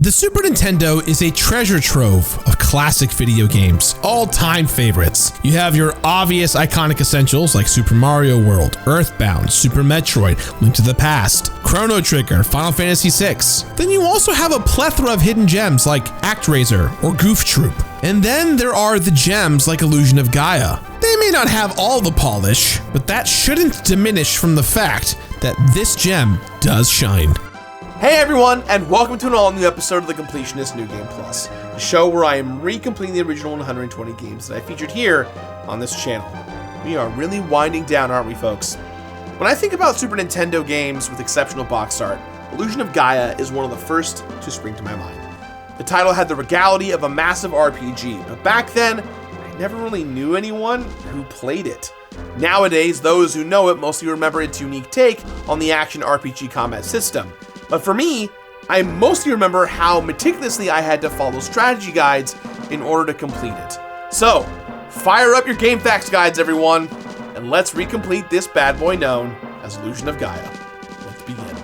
The Super Nintendo is a treasure trove of classic video games, all-time favorites. You have your obvious iconic essentials like Super Mario World, Earthbound, Super Metroid, Link to the Past, Chrono Trigger, Final Fantasy VI. Then you also have a plethora of hidden gems like ActRaiser or Goof Troop. And then there are the gems like Illusion of Gaia. They may not have all the polish, but that shouldn't diminish from the fact that this gem does shine. Hey everyone, and welcome to an all-new episode of the Completionist New Game Plus, the show where I am recompleting the original 120 games that I featured here on this channel. We are really winding down, aren't we, folks? When I think about Super Nintendo games with exceptional box art, Illusion of Gaia is one of the first to spring to my mind. The title had the regality of a massive RPG, but back then, I never really knew anyone who played it. Nowadays, those who know it mostly remember its unique take on the action RPG combat system. But for me, I mostly remember how meticulously I had to follow strategy guides in order to complete it. So, fire up your game facts guides, everyone, and let's recomplete this bad boy known as Illusion of Gaia. Let's begin.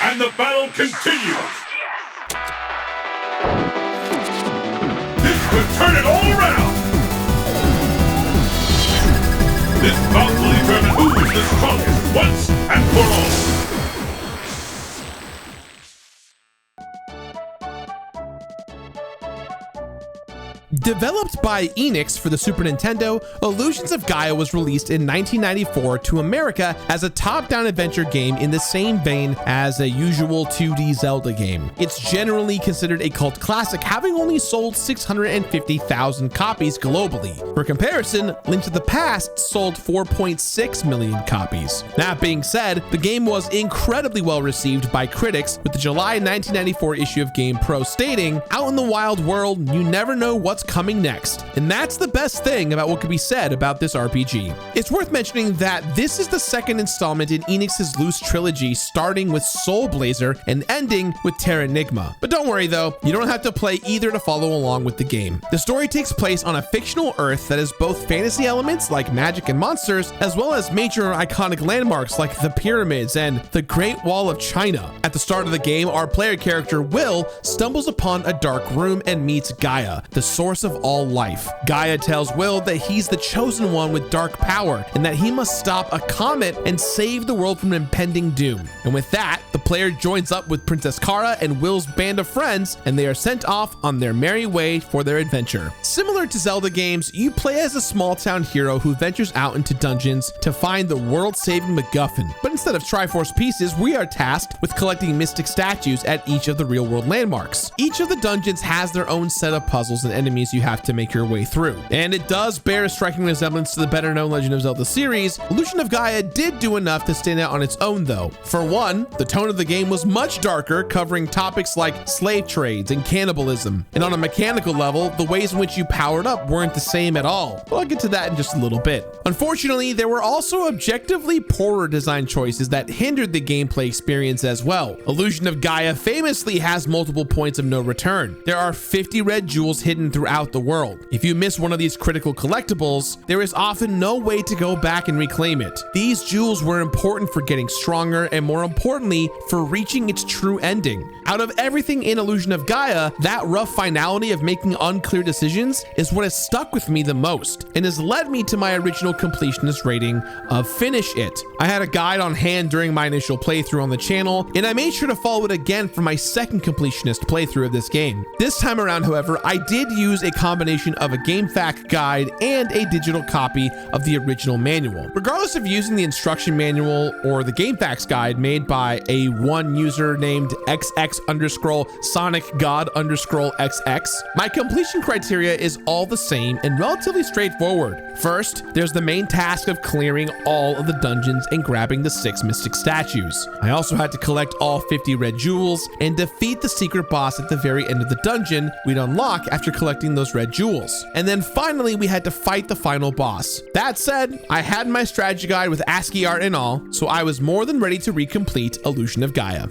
And the battle continues! This could turn it all around! This bout will determine who is the strongest once and for all! Developed by Enix for the Super Nintendo, Illusions of Gaia was released in 1994 to America as a top-down adventure game in the same vein as a usual 2D Zelda game. It's generally considered a cult classic, having only sold 650,000 copies globally. For comparison, Link to the Past sold 4.6 million copies. That being said, the game was incredibly well received by critics, with the July 1994 issue of Game Pro stating, "Out in the wild world, you never know what's coming next." And that's the best thing about what could be said about this RPG. It's worth mentioning that this is the second installment in Enix's Loose trilogy, starting with Soul Blazer and ending with Terra Enigma. But don't worry though, you don't have to play either to follow along with the game. The story takes place on a fictional Earth that has both fantasy elements like magic and monsters, as well as major iconic landmarks like the pyramids and the Great Wall of China. At the start of the game, our player character Will stumbles upon a dark room and meets Gaia, the source of all life. Gaia tells Will that he's the chosen one with dark power and that he must stop a comet and save the world from impending doom. And with that, the player joins up with Princess Kara and Will's band of friends, and they are sent off on their merry way for their adventure. Similar to Zelda games, you play as a small town hero who ventures out into dungeons to find the world-saving MacGuffin. But instead of Triforce pieces, we are tasked with collecting mystic statues at each of the real-world landmarks. Each of the dungeons has their own set of puzzles and enemies you have to make your way through. And it does bear a striking resemblance to the better-known Legend of Zelda series. Illusion of Gaia did do enough to stand out on its own though. For one, the tone of the game was much darker, covering topics like slave trades and cannibalism. And on a mechanical level, the ways in which you powered up weren't the same at all. But I'll get to that in just a little bit. Unfortunately, there were also objectively poorer design choices that hindered the gameplay experience as well. Illusion of Gaia famously has multiple points of no return. There are 50 red jewels hidden throughout the world. If you miss one of these critical collectibles, there is often no way to go back and reclaim it. These jewels were important for getting stronger and, more importantly, for reaching its true ending. Out of everything in Illusion of Gaia, that rough finality of making unclear decisions is what has stuck with me the most and has led me to my original completionist rating of finish it. I had a guide on hand during my initial playthrough on the channel, and I made sure to follow it again for my second completionist playthrough of this game. This time around, however, I did use a combination of a game fact guide and a digital copy of the original manual. Regardless of using the instruction manual or the game facts guide made by a one user named XX_SonicGod_XX, my completion criteria is all the same and relatively straightforward. First, there's the main task of clearing all of the dungeons and grabbing the 6 mystic statues. I also had to collect all 50 red jewels and defeat the secret boss at the very end of the dungeon we'd unlock after collecting those red jewels. And then finally, we had to fight the final boss. That said, I had my strategy guide with ASCII art and all, so I was more than ready to recomplete Illusion of Gaia.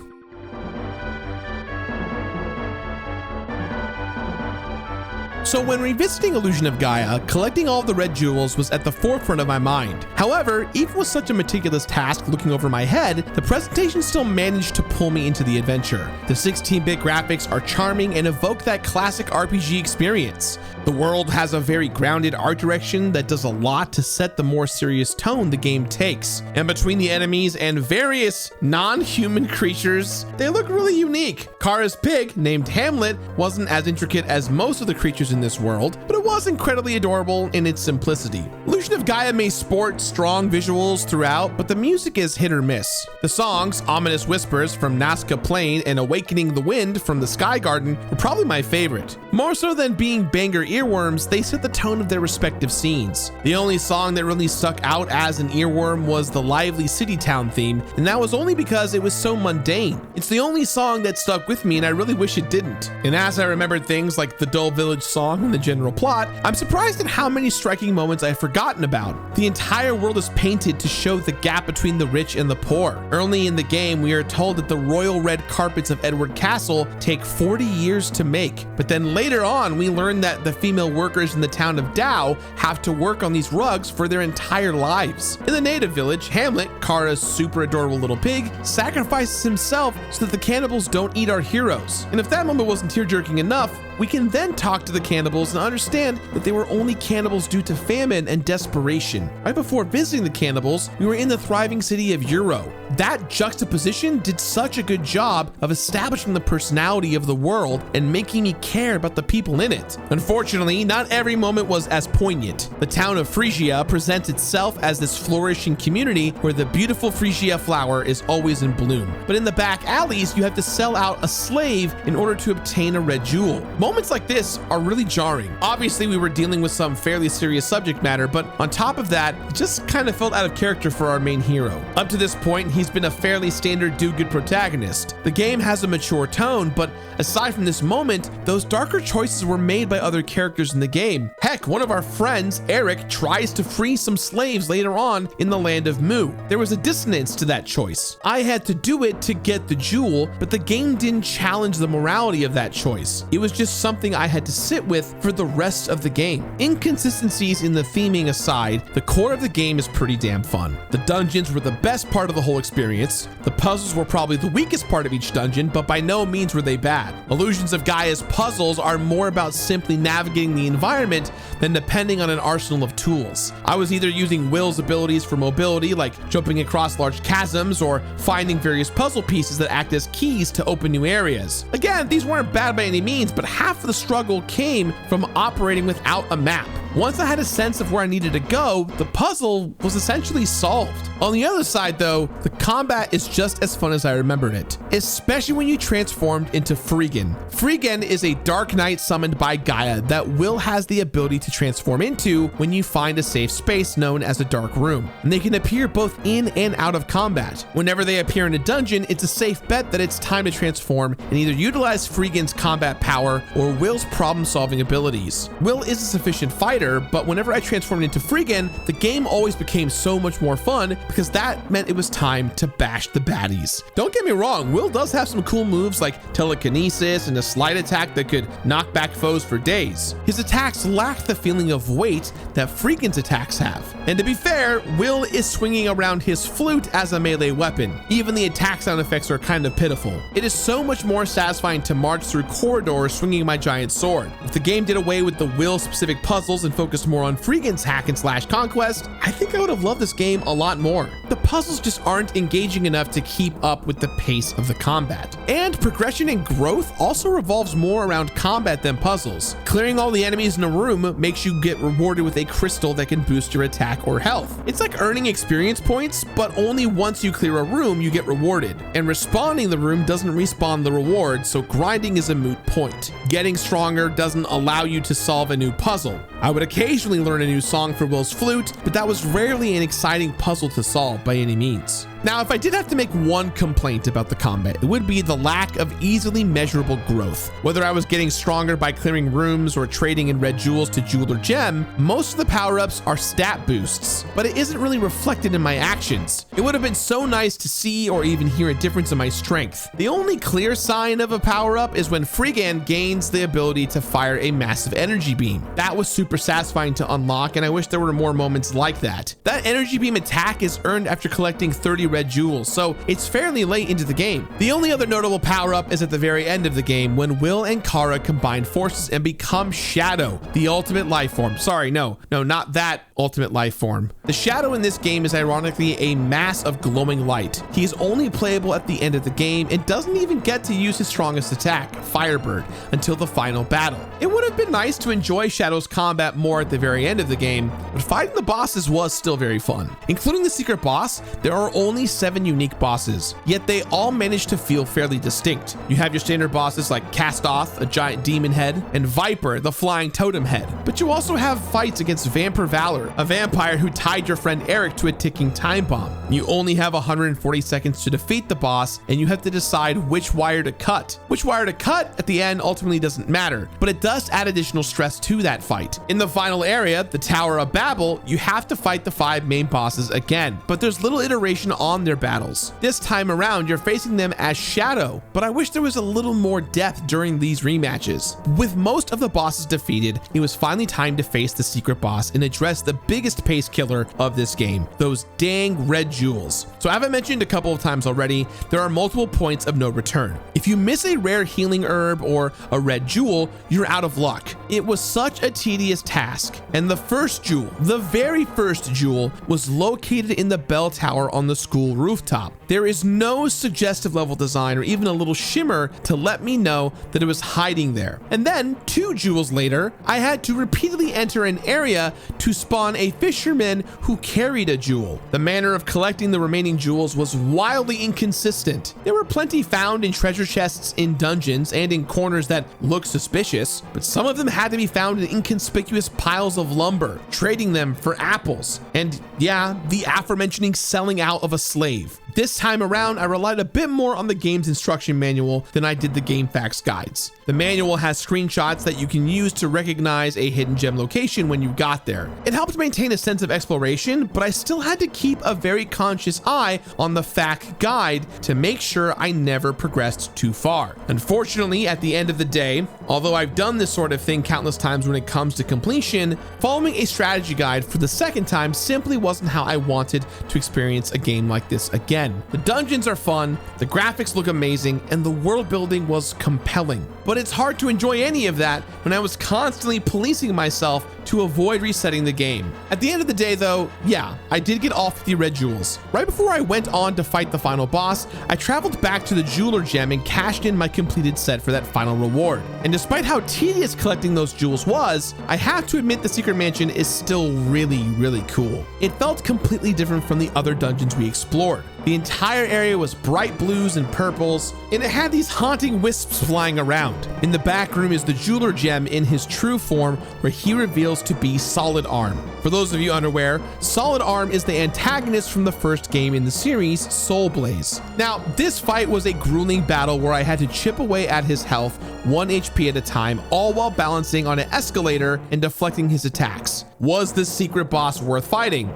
So when revisiting Illusion of Gaia, collecting all the red jewels was at the forefront of my mind. However, even with such a meticulous task looking over my head, the presentation still managed to pull me into the adventure. The 16-bit graphics are charming and evoke that classic RPG experience. The world has a very grounded art direction that does a lot to set the more serious tone the game takes. And between the enemies and various non-human creatures, they look really unique. Kara's pig, named Hamlet, wasn't as intricate as most of the creatures in this world, but it was incredibly adorable in its simplicity. Illusion of Gaia may sport strong visuals throughout, but the music is hit or miss. The songs, Ominous Whispers from Nazca Plain and Awakening the Wind from the Sky Garden, were probably my favorite. More so than being banger earworms, they set the tone of their respective scenes. The only song that really stuck out as an earworm was the lively city town theme, and that was only because it was so mundane. It's the only song that stuck with me, and I really wish it didn't. And as I remembered things like the Dull Village song and the general plot, I'm surprised at how many striking moments I've forgotten about. The entire world is painted to show the gap between the rich and the poor. Early in the game, we are told that the royal red carpets of Edward Castle take 40 years to make, but then later on, we learn that the female workers in the town of Dow have to work on these rugs for their entire lives. In the native village, Hamlet, Kara's super adorable little pig, sacrifices himself so that the cannibals don't eat our heroes. And if that moment wasn't tear-jerking enough, we can then talk to the cannibals and understand that they were only cannibals due to famine and desperation. Right before visiting the cannibals, we were in the thriving city of Euro. That juxtaposition did such a good job of establishing the personality of the world and making me care about the people in it. Unfortunately, not every moment was as poignant. The town of Phrygia presents itself as this flourishing community where the beautiful Phrygia flower is always in bloom. But in the back alleys, you have to sell out a slave in order to obtain a red jewel. Moments like this are really jarring. Obviously, we were dealing with some fairly serious subject matter, but on top of that, it just kind of felt out of character for our main hero. Up to this point, he's been a fairly standard do-good protagonist. The game has a mature tone, but aside from this moment, those darker choices were made by other characters in the game. Heck, one of our friends, Eric, tries to free some slaves later on in the land of Mu. There was a dissonance to that choice. I had to do it to get the jewel, but the game didn't challenge the morality of that choice. It was just something I had to sit with for the rest of the game. Inconsistencies in the theming aside, the core of the game is pretty damn fun. The dungeons were the best part of the whole experience. The puzzles were probably the weakest part of each dungeon, but by no means were they bad. Illusions of Gaia's puzzles are more about simply navigating the environment than depending on an arsenal of tools. I was either using Will's abilities for mobility, like jumping across large chasms, or finding various puzzle pieces that act as keys to open new areas. Again, these weren't bad by any means, but half of the struggle came from operating without a map. Once I had a sense of where I needed to go, the puzzle was essentially solved. On the other side though, the combat is just as fun as I remembered it, especially when you transformed into Freegan. Freegan is a dark knight summoned by Gaia that Will has the ability to transform into when you find a safe space known as a dark room. And they can appear both in and out of combat. Whenever they appear in a dungeon, it's a safe bet that it's time to transform and either utilize Freegan's combat power or Will's problem-solving abilities. Will is a sufficient fighter, but whenever I transformed into Freegan, the game always became so much more fun because that meant it was time to bash the baddies. Don't get me wrong, Will does have some cool moves like telekinesis and a slide attack that could knock back foes for days. His attacks lack the feeling of weight that Freegan's attacks have. And to be fair, Will is swinging around his flute as a melee weapon. Even the attack sound effects are kind of pitiful. It is so much more satisfying to march through corridors swinging my giant sword. If the game did away with the Will-specific puzzles and focused more on Freegan's hack and slash conquest, I think I would have loved this game a lot more. The puzzles just aren't engaging enough to keep up with the pace of the combat. And progression and growth also revolves more around combat than puzzles. Clearing all the enemies in a room makes you get rewarded with a crystal that can boost your attack or health. It's like earning experience points, but only once you clear a room you get rewarded. And respawning the room doesn't respawn the reward, so grinding is a moot point. Getting stronger doesn't allow you to solve a new puzzle. I would occasionally learn a new song for Will's flute, but that was rarely an exciting puzzle to solve by any means. Now, if I did have to make one complaint about the combat, it would be the lack of easily measurable growth. Whether I was getting stronger by clearing rooms or trading in red jewels to jewel or gem, most of the power-ups are stat boosts, but it isn't really reflected in my actions. It would have been so nice to see or even hear a difference in my strength. The only clear sign of a power-up is when Freegan gains the ability to fire a massive energy beam. That was super satisfying to unlock, and I wish there were more moments like that. That energy beam attack is earned after collecting 30 red jewels, so it's fairly late into the game. The only other notable power-up is at the very end of the game when Will and Kara combine forces and become Shadow, the ultimate life form. Sorry, no, not that ultimate life form. The Shadow in this game is ironically a mass of glowing light. He is only playable at the end of the game and doesn't even get to use his strongest attack, Firebird, until the final battle. It would have been nice to enjoy Shadow's combat more at the very end of the game, but fighting the bosses was still very fun. Including the secret boss, there are only 7 unique bosses, yet they all manage to feel fairly distinct. You have your standard bosses like Castoth, a giant demon head, and Viper, the flying totem head. But you also have fights against Vampire Valor, a vampire who tied your friend Eric to a ticking time bomb. You only have 140 seconds to defeat the boss, and you have to decide which wire to cut. Which wire to cut at the end ultimately doesn't matter, but it does add additional stress to that fight. In the final area, the Tower of Babel, you have to fight the 5 main bosses again, but there's little iteration on their battles. This time around, you're facing them as Shadow, but I wish there was a little more depth during these rematches. With most of the bosses defeated, it was finally time to face the secret boss and address the biggest pace killer of this game, those dang red jewels. So as I mentioned a couple of times already, there are multiple points of no return. If you miss a rare healing herb or a red jewel, you're out of luck. It was such a tedious task, and the first jewel, the very first jewel, was located in the bell tower on the school rooftop. There is no suggestive level design or even a little shimmer to let me know that it was hiding there. And then 2 jewels later, I had to repeatedly enter an area to spawn a fisherman who carried a jewel. The manner of collecting the remaining jewels was wildly inconsistent. There were plenty found in treasure chests in dungeons and in corners that looked suspicious, but some of them had to be found in inconspicuous piles of lumber, trading them for apples. And yeah, the aforementioned selling out of a slave. This time around, I relied a bit more on the game's instruction manual than I did the GameFAQs guides. The manual has screenshots that you can use to recognize a hidden gem location when you got there. It helped maintain a sense of exploration, but I still had to keep a very conscious eye on the FAQ guide to make sure I never progressed too far. Unfortunately, at the end of the day, although I've done this sort of thing countless times when it comes to completion, following a strategy guide for the second time simply wasn't how I wanted to experience a game like this again. The dungeons are fun, the graphics look amazing, and the world building was compelling. But it's hard to enjoy any of that when I was constantly policing myself to avoid resetting the game. At the end of the day though, yeah, I did get all 50 red jewels. Right before I went on to fight the final boss, I traveled back to the jeweler gem and cashed in my completed set for that final reward. And despite how tedious collecting those jewels was, I have to admit the secret mansion is still really cool. It felt completely different from the other dungeons we explored. The entire area was bright blues and purples, and it had these haunting wisps flying around. In the back room is the jeweler gem in his true form, where he reveals to be Solid Arm. For those of you unaware, Solid Arm is the antagonist from the first game in the series, Soul Blaze. Now, this fight was a grueling battle where I had to chip away at his health 1 HP at a time, all while balancing on an escalator and deflecting his attacks. Was this secret boss worth fighting?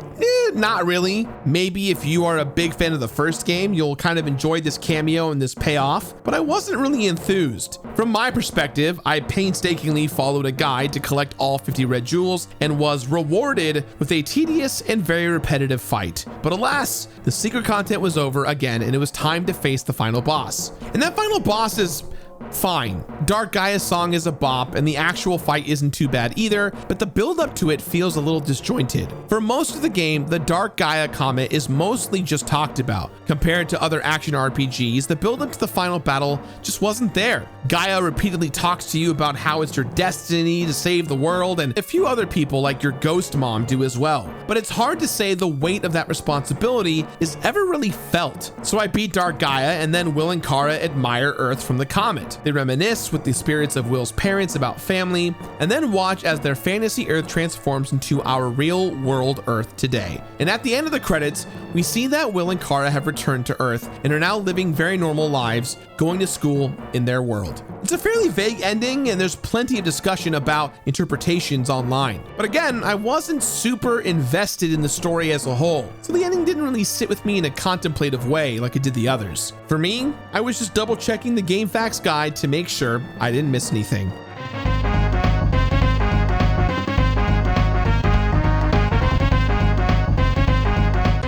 Not really. Maybe if you are a big fan of the first game, you'll kind of enjoy this cameo and this payoff, but I wasn't really enthused. From my perspective, I painstakingly followed a guide to collect all 50 red jewels and was rewarded with a tedious and very repetitive fight. But alas, the secret content was over again and it was time to face the final boss. And that final boss is fine. Dark Gaia's song is a bop and the actual fight isn't too bad either, but the build up to it feels a little disjointed. For most of the game, the Dark Gaia comet is mostly just talked about. Compared to other action RPGs, the build up to the final battle just wasn't there. Gaia repeatedly talks to you about how it's your destiny to save the world, and a few other people like your ghost mom do as well. But it's hard to say the weight of that responsibility is ever really felt. So I beat Dark Gaia, and then Will and Kara admire Earth from the comet. They reminisce with with the spirits of Will's parents about family, and then watch as their fantasy Earth transforms into our real world Earth today. And at the end of the credits, we see that Will and Kara have returned to Earth and are now living very normal lives, going to school in their world. It's a fairly vague ending, and there's plenty of discussion about interpretations online. But again, I wasn't super invested in the story as a whole, so the ending didn't really sit with me in a contemplative way like it did the others. For me, I was just double checking the game facts guide to make sure I didn't miss anything.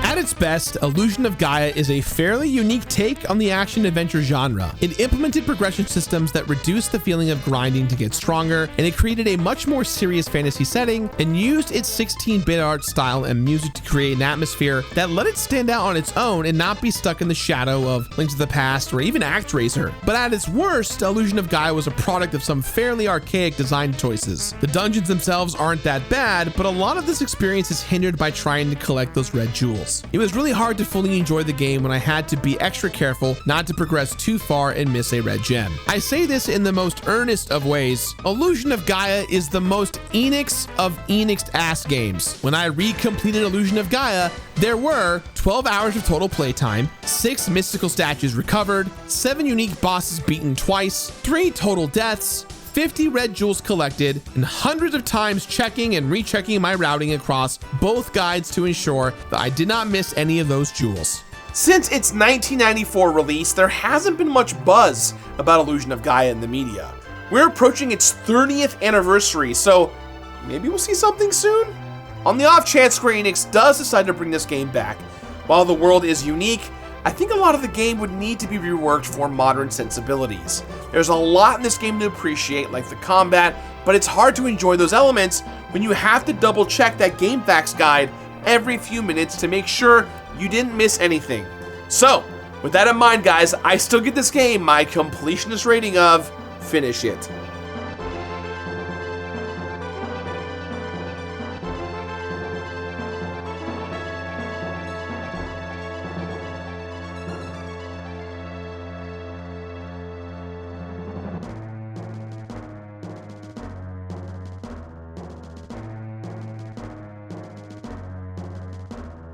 At its best, Illusion of Gaia is a fairly unique take on the action-adventure genre. It implemented progression systems that reduced the feeling of grinding to get stronger, and it created a much more serious fantasy setting, and used its 16-bit art style and music to create an atmosphere that let it stand out on its own and not be stuck in the shadow of Link to the Past or even ActRaiser. But at its worst, Illusion of Gaia was a product of some fairly archaic design choices. The dungeons themselves aren't that bad, but a lot of this experience is hindered by trying to collect those red jewels. It was really hard to fully enjoy the game when I had to be extra careful not to progress too far and miss a red gem. I say this in the most earnest of ways. Illusion of Gaia is the most Enix of Enix-ass games. When I recompleted Illusion of Gaia, there were 12 hours of total playtime, 6 mystical statues recovered, 7 unique bosses beaten twice, 3 total deaths, 50 red jewels collected, and hundreds of times checking and rechecking my routing across both guides to ensure that I did not miss any of those jewels. Since its 1994 release, there hasn't been much buzz about Illusion of Gaia in the media. We're approaching its 30th anniversary, so maybe we'll see something soon? On the off chance Square Enix does decide to bring this game back, while the world is unique, I think a lot of the game would need to be reworked for modern sensibilities. There's a lot in this game to appreciate, like the combat, but it's hard to enjoy those elements when you have to double check that game facts guide every few minutes to make sure you didn't miss anything. So, with that in mind guys, I still give this game my completionist rating of finish it.